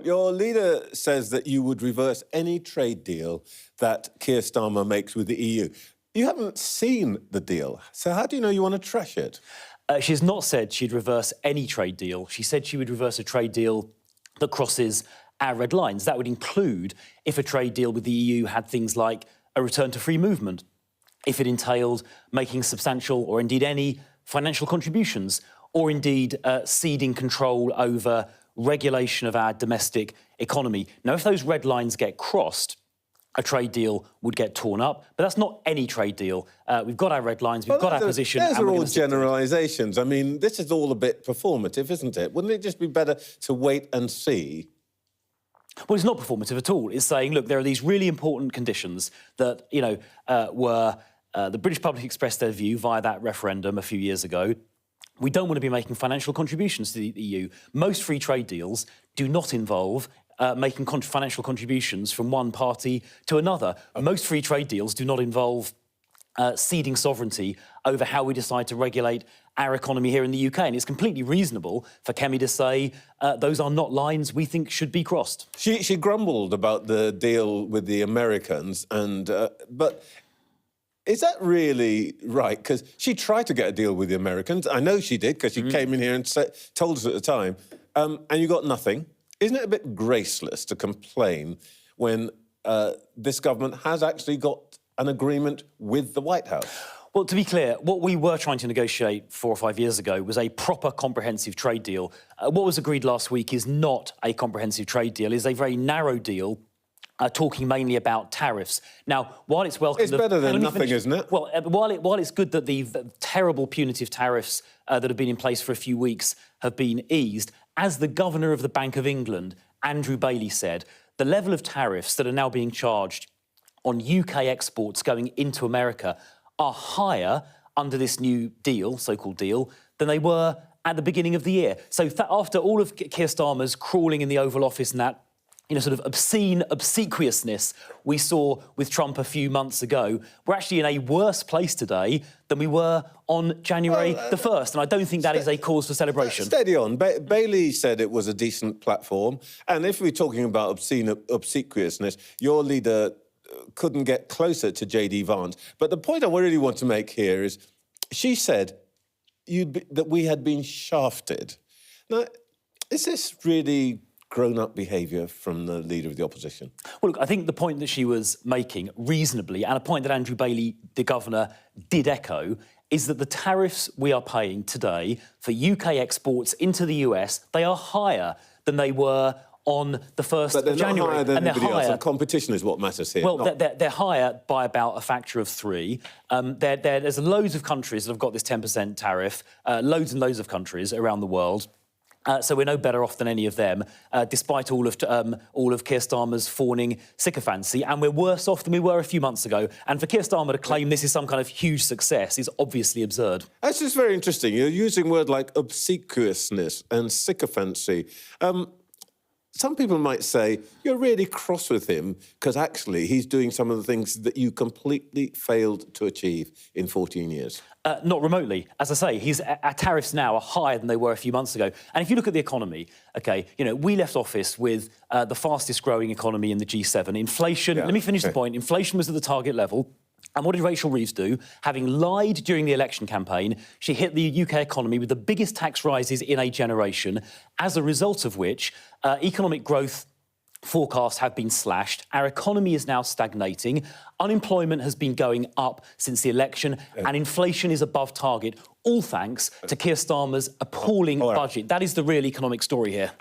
Your leader says that you would reverse any trade deal that Keir Starmer makes with the EU. You haven't seen the deal, so how do you know you want to trash it? She's not said she'd reverse any trade deal. She said she would reverse a trade deal that crosses our red lines. That would include if a trade deal with the EU had things like a return to free movement, if it entailed making substantial or indeed any financial contributions, or indeed ceding control over regulation of our domestic economy. Now, if those red lines get crossed, a trade deal would get torn up, but that's not any trade deal. We've got our red lines, we've got our position. Those are all generalisations. I mean, this is all a bit performative, isn't it? Wouldn't it just be better to wait and see? Well, it's not performative at all. It's saying, look, there are these really important conditions that, were the British public expressed their view via that referendum a few years ago. We don't want to be making financial contributions to the EU. Most free trade deals do not involve making financial contributions from one party to another. Most free trade deals do not involve ceding sovereignty over how we decide to regulate our economy here in the UK. And it's completely reasonable for Kemi to say those are not lines we think should be crossed. She grumbled about the deal with the Americans, but is that really right? Because she tried to get a deal with the Americans. I know she did, because she came in here and told us at the time, and you got nothing. Isn't it a bit graceless to complain when this government has actually got an agreement with the White House? Well, to be clear, what we were trying to negotiate 4 or 5 years ago was a proper comprehensive trade deal. What was agreed last week is not a comprehensive trade deal. It's a very narrow deal, talking mainly about tariffs. Now, while it's welcome... It's better than nothing, isn't it? Well, while it's good that the terrible punitive tariffs that have been in place for a few weeks have been eased, as the Governor of the Bank of England, Andrew Bailey, said, the level of tariffs that are now being charged on UK exports going into America are higher under this new deal, so-called deal, than they were at the beginning of the year. So after all of Keir Starmer's crawling in the Oval Office and that sort of obscene obsequiousness we saw with Trump a few months ago, we're actually in a worse place today than we were on January the 1st, and I don't think that is a cause for celebration. Steady on. Bailey said it was a decent platform, and if we're talking about obscene obsequiousness, your leader couldn't get closer to J.D. Vance. But the point I really want to make here is she said that we had been shafted. Now, is this really grown-up behaviour from the leader of the opposition? Well, look, I think the point that she was making reasonably, and a point that Andrew Bailey, the governor, did echo, is that the tariffs we are paying today for UK exports into the US, they are higher than they were on the 1st of January. But they're not higher than anybody else, and competition is what matters here. Well, they're higher by about a factor of 3. There's loads of countries that have got this 10% tariff, loads and loads of countries around the world. So we're no better off than any of them, despite all of Keir Starmer's fawning sycophancy, and we're worse off than we were a few months ago. And for Keir Starmer to claim this is some kind of huge success is obviously absurd. That's just very interesting. You're using words like obsequiousness and sycophancy. Some people might say you're really cross with him because actually he's doing some of the things that you completely failed to achieve in 14 years. Not remotely. As I say, our tariffs now are higher than they were a few months ago. And if you look at the economy, OK, we left office with the fastest growing economy in the G7. Inflation, let me finish the point, inflation was at the target level. And what did Rachel Reeves do? Having lied during the election campaign, she hit the UK economy with the biggest tax rises in a generation, as a result of which economic growth forecasts have been slashed. Our economy is now stagnating. Unemployment has been going up since the election, and inflation is above target, all thanks to Keir Starmer's appalling budget. That is the real economic story here.